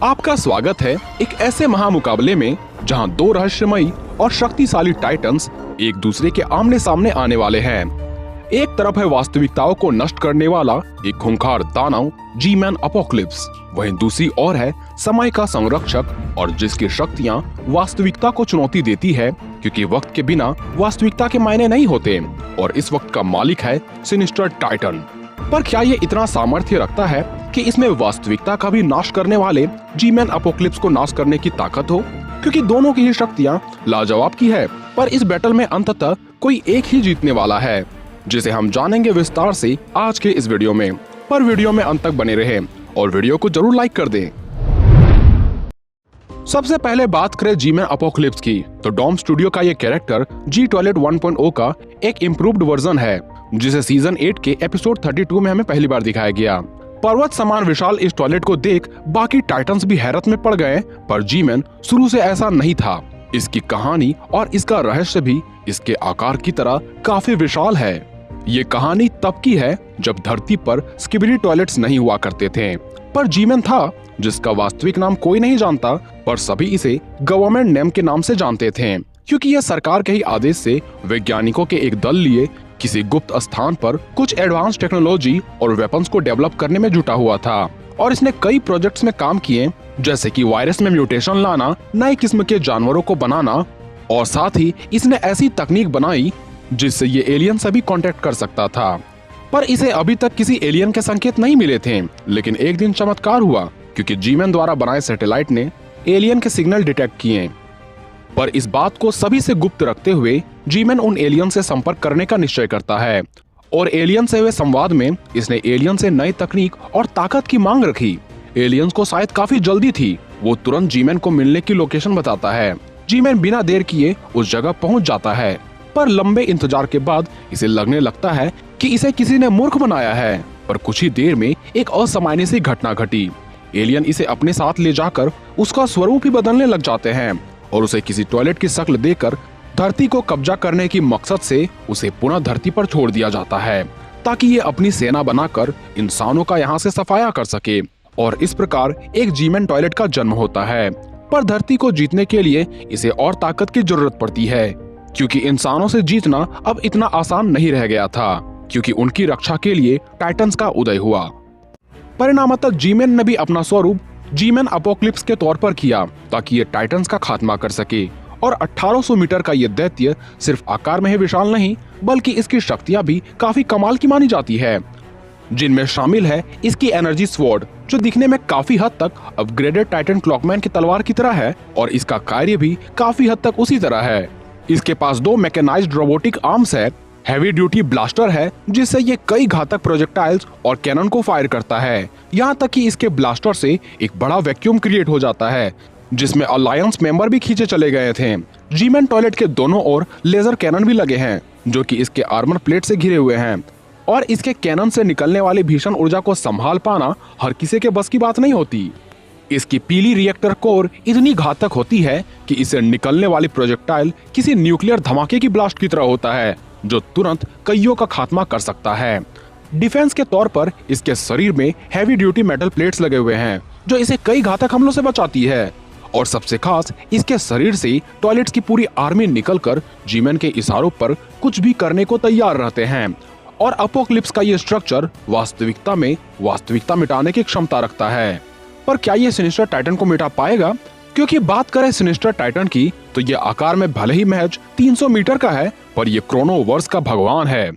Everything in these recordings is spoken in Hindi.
आपका स्वागत है एक ऐसे महामुकाबले में जहां दो रहस्यमयी और शक्तिशाली टाइटन्स एक दूसरे के आमने सामने आने वाले हैं। एक तरफ है वास्तविकताओं को नष्ट करने वाला एक खूंखार दानव जी-मैन अपोकलिप्स, वहीं दूसरी ओर है समय का संरक्षक और जिसकी शक्तियां वास्तविकता को चुनौती देती है, क्योंकि वक्त के बिना वास्तविकता के मायने नहीं होते। और इस वक्त का मालिक है सिनिस्टर टाइटन। पर क्या ये इतना सामर्थ्य रखता है कि इसमें वास्तविकता का भी नाश करने वाले जी-मैन अपोकलिप्स को नाश करने की ताकत हो? क्योंकि दोनों की ही शक्तियां लाजवाब की है, पर इस बैटल में अंततः कोई एक ही जीतने वाला है, जिसे हम जानेंगे विस्तार से आज के इस वीडियो में। पर वीडियो में अंत तक बने रहें और वीडियो को जरूर लाइक कर दें। सबसे पहले बात करें जी-मैन अपोकलिप्स की, तो डॉम स्टूडियो का ये कैरेक्टर जी टॉयलेट 1.0 का एक इम्प्रूव्ड वर्जन है, जिसे सीजन 8 के एपिसोड 32 में हमें पहली बार दिखाया गया। पर्वत समान विशाल इस टॉयलेट को देख बाकी टाइटन्स भी हैरत में पड़ गए, पर जी-मैन शुरू से ऐसा नहीं था। इसकी कहानी और इसका रहस्य भी इसके आकार की तरह काफी विशाल है। ये कहानी तब की है जब धरती पर स्किबिडी टॉयलेट्स नहीं हुआ करते थे, पर जी-मैन था जिसका वास्तविक नाम कोई नहीं जानता, पर सभी इसे गवर्नमेंट नेम के नाम से जानते थे, क्योंकि यह सरकार के ही आदेश से वैज्ञानिकों के एक दल लिए किसी गुप्त स्थान पर कुछ एडवांस टेक्नोलॉजी और वेपन्स को डेवलप करने में जुटा हुआ था। और इसने कई प्रोजेक्ट्स में काम किए, जैसे कि वायरस में म्यूटेशन लाना, नए किस्म के जानवरों को बनाना, और साथ ही इसने ऐसी तकनीक बनाई जिससे ये एलियन से भी कांटेक्ट कर सकता था। पर इसे अभी तक किसी एलियन के संकेत नहीं मिले थे, लेकिन एक दिन चमत्कार हुआ, क्योंकि जी-मैन द्वारा बनाए सैटेलाइट ने एलियन के सिग्नल डिटेक्ट किए। पर इस बात को सभी से गुप्त रखते हुए जी-मैन उन एलियन से संपर्क करने का निश्चय करता है, और एलियन से हुए संवाद में इसने एलियन से नई तकनीक और ताकत की मांग रखी। एलियंस को शायद काफी जल्दी थी, वो तुरंत जी-मैन को मिलने की लोकेशन बताता है। जी-मैन बिना देर किए उस जगह पहुंच जाता है, पर लंबे इंतजार के बाद इसे लगने लगता है कि इसे किसी ने मूर्ख बनाया है। पर कुछ ही देर में एक असामान्य सी घटना घटी। एलियन इसे अपने साथ ले जाकर उसका स्वरूप ही बदलने लग जाते हैं और उसे किसी टॉयलेट की शक्ल देकर धरती को कब्जा करने की मकसद से उसे पुनः धरती पर छोड़ दिया जाता है, ताकि ये अपनी सेना बनाकर इंसानों का यहाँ से सफाया कर सके। और इस प्रकार एक जी-मैन टॉयलेट का जन्म होता है। पर धरती को जीतने के लिए इसे और ताकत की जरूरत पड़ती है, क्योंकि इंसानों से जीतना अब इतना आसान नहीं रह गया था, क्योंकि उनकी रक्षा के लिए टाइटन्स का उदय हुआ। परिणामतः जी-मैन ने भी अपना स्वरूप जी-मैन अपोकलिप्स के तौर पर किया, ताकि ये टाइटन्स का खात्मा कर सके। और 1800 मीटर का ये दैत्य सिर्फ आकार में ही विशाल नहीं, बल्कि इसकी शक्तियां भी काफी कमाल की मानी जाती है, जिनमें शामिल है इसकी एनर्जी स्वॉर्ड, जो दिखने में काफी हद तक अपग्रेडेड टाइटन क्लॉकमैन की तलवार की तरह है, और इसका कार्य भी काफी हद तक उसी तरह है। इसके पास 2 मैकेनाइज्ड रोबोटिक आर्म्स है, हैवी ड्यूटी ब्लास्टर है जिससे ये कई घातक प्रोजेक्टाइल्स और कैनन को फायर करता है। यहाँ तक कि इसके ब्लास्टर से एक बड़ा वैक्यूम क्रिएट हो जाता है, जिसमें अलायंस मेंबर भी खींचे चले गए थे। जी-मैन टॉयलेट के दोनों ओर लेजर कैनन भी लगे हैं, जो कि इसके आर्मर प्लेट से घिरे हुए हैं, और इसके कैनन से निकलने वाली भीषण ऊर्जा को संभाल पाना हर किसी के बस की बात नहीं होती। इसकी पीली रिएक्टर कोर इतनी घातक होती है कि इसे निकलने वाली प्रोजेक्टाइल किसी न्यूक्लियर धमाके की ब्लास्ट की तरह होता है, जो तुरंत कईयों का खात्मा कर सकता है। डिफेंस के तौर पर इसके शरीर में हैवी ड्यूटी मेटल प्लेट्स लगे हुए हैं, जो इसे कई घातक हमलों से बचाती है। और सबसे खास, इसके शरीर से टॉयलेट्स की पूरी आर्मी निकलकर जी-मैन के इशारों पर कुछ भी करने को तैयार रहते हैं। और अपोकलिप्स का ये स्ट्रक्चर वास्तविकता में वास्तविकता मिटाने की क्षमता रखता है। पर क्या ये सिनिस्टर टाइटन को मिटा पाएगा? क्योंकि बात करें सिनिस्टर टाइटन की, तो ये आकार में भले ही महज 300 मीटर का है, पर ये क्रोनोवर्स का भगवान है।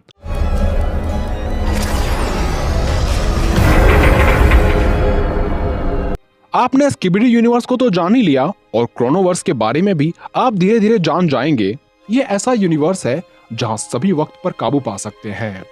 आपने स्किबिडी यूनिवर्स को तो जान ही लिया, और क्रोनोवर्स के बारे में भी आप धीरे धीरे जान जाएंगे। ये ऐसा यूनिवर्स है जहां सभी वक्त पर काबू पा सकते हैं,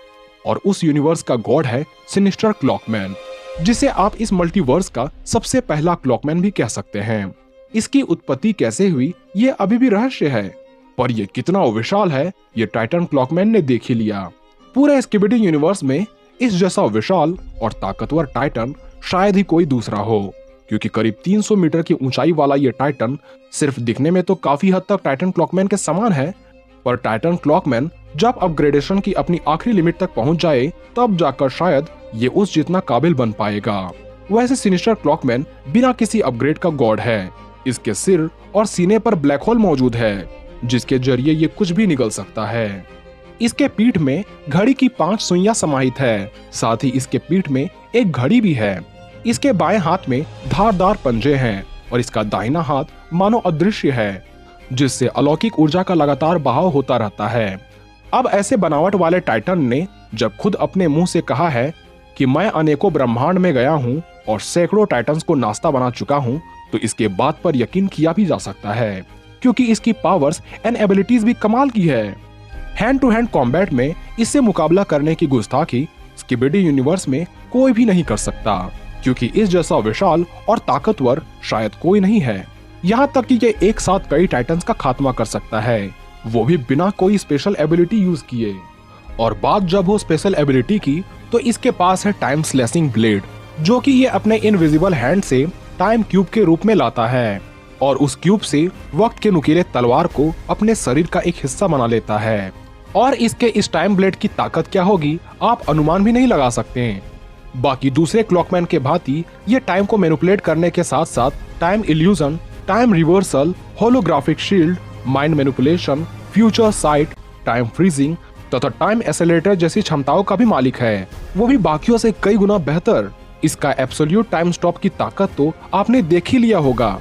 और उस यूनिवर्स का गॉड है सिनिस्टर क्लॉकमैन, जिसे आप इस मल्टीवर्स का सबसे पहला क्लॉकमैन भी कह सकते हैं। इसकी उत्पत्ति कैसे हुई ये अभी भी रहस्य है, पर ये कितना विशाल है ये टाइटन क्लॉकमैन ने देख ही लिया। पूरे स्किबिडी यूनिवर्स में इस जैसा विशाल और ताकतवर टाइटन शायद ही कोई दूसरा हो, क्योंकि करीब 300 मीटर की ऊंचाई वाला ये टाइटन सिर्फ दिखने में तो काफी हद तक टाइटन क्लॉकमैन के समान है, पर टाइटन क्लॉकमैन जब अपग्रेडेशन की अपनी आखिरी लिमिट तक पहुंच जाए, तब जाकर शायद ये उस जितना काबिल बन पाएगा। वैसे सिनिस्टर क्लॉकमैन बिना किसी अपग्रेड का गॉड है। इसके सिर और सीने पर ब्लैक होल मौजूद है, जिसके जरिए ये कुछ भी निगल सकता है। इसके पीठ में घड़ी की 5 सुइयां समाहित है। साथ ही इसके पीठ में एक घड़ी भी है। इसके बाएं हाथ में धारदार पंजे हैं और इसका दाहिना हाथ मानो अदृश्य है, जिससे अलौकिक ऊर्जा का लगातार बहाव होता रहता है। अब ऐसे बनावट वाले टाइटन ने जब खुद अपने मुंह से कहा है कि मैं अनेकों ब्रह्मांड में गया हूं और सैकड़ों टाइटन्स को नाश्ता बना चुका हूं, तो इसके बात पर यकीन किया भी जा सकता है, क्योंकि इसकी पावर्स एंड एबिलिटीज भी कमाल की है। हैंड टू हैंड कॉम्बैट में इससे मुकाबला करने की गुस्ताखी स्किबिडी यूनिवर्स में कोई भी नहीं कर सकता, क्योंकि इस जैसा विशाल और ताकतवर शायद कोई नहीं है। यहाँ तक कि ये एक साथ कई टाइटन्स का खात्मा कर सकता है, वो भी बिना कोई स्पेशल एबिलिटी यूज किए। और बात जब हो स्पेशल एबिलिटी की, तो इसके पास है टाइम स्लैशिंग ब्लेड, जो कि ये अपने इनविजिबल हैंड से टाइम क्यूब के रूप में लाता है और उस क्यूब से वक्त के नुकीले तलवार को अपने शरीर का एक हिस्सा बना लेता है। और इसके इस टाइम ब्लेड की ताकत क्या होगी आप अनुमान भी नहीं लगा सकते। बाकी दूसरे क्लॉकमैन के भांति ये टाइम को मैनिपुलेट करने के साथ साथ time illusion, time reversal, holographic shield, mind manipulation, future site, time freezing तथा टाइम एक्सेलरेटर जैसी क्षमताओं का भी मालिक है, वो भी बाकियों से कई गुना बेहतर। इसका एब्सोल्यूट टाइम स्टॉप की ताकत तो आपने देख ही लिया होगा,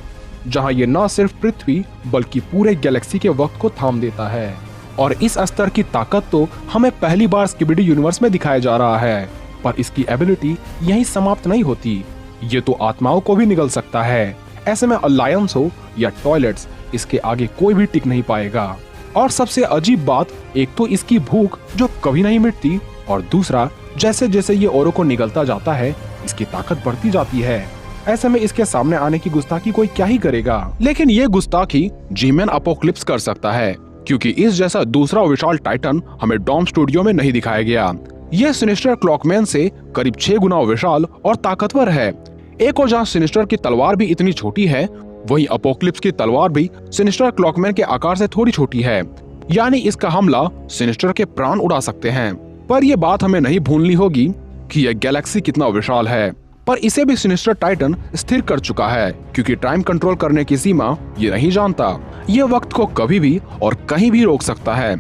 जहां ये न सिर्फ पृथ्वी बल्कि पूरे गैलेक्सी के वक्त को थाम देता है। और इस स्तर की ताकत तो हमें पहली बार स्किबिडी यूनिवर्स में दिखाया जा रहा है, पर इसकी एबिलिटी यहीं समाप्त नहीं होती। ये तो आत्माओं को भी निगल सकता है। ऐसे में अलायंस हो या टॉयलेट्स, इसके आगे कोई भी टिक नहीं पाएगा। और सबसे अजीब बात, एक तो इसकी भूख जो कभी नहीं मिटती, और दूसरा जैसे जैसे ये औरों को निगलता जाता है इसकी ताकत बढ़ती जाती है। ऐसे में इसके सामने आने की गुस्ताखी कोई क्या ही करेगा। लेकिन ये गुस्ताखी जी-मैन अपोकलिप्स कर सकता है, क्योंकि इस जैसा दूसरा विशाल टाइटन हमें डॉम स्टूडियो में नहीं दिखाया गया। यह सिनिस्टर क्लॉकमैन से करीब 6 गुना विशाल और ताकतवर है। एक और जहाँ सिनिस्टर की तलवार भी इतनी छोटी है, वहीं अपोकलिप्स की तलवार भी सिनिस्टर क्लॉकमैन के आकार से थोड़ी छोटी है। यानी इसका हमला सिनिस्टर के प्राण उड़ा सकते हैं। पर यह बात हमें नहीं भूलनी होगी कि यह गैलेक्सी कितना विशाल है, पर इसे भी सिनिस्टर टाइटन स्थिर कर चुका है, क्योंकि टाइम कंट्रोल करने की सीमा ये नहीं जानता। ये वक्त को कभी भी और कहीं भी रोक सकता है।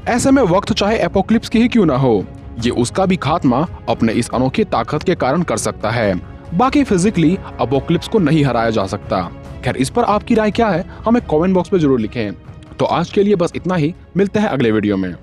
ऐसे में वक्त चाहे एपोक्लिप्स की ही क्यों ना हो, ये उसका भी खात्मा अपने इस अनोखी ताकत के कारण कर सकता है। बाकी फिजिकली अपोक्लिप्स को नहीं हराया जा सकता। खैर, इस पर आपकी राय क्या है हमें कमेंट बॉक्स में जरूर लिखें। तो आज के लिए बस इतना ही, मिलते हैं अगले वीडियो में।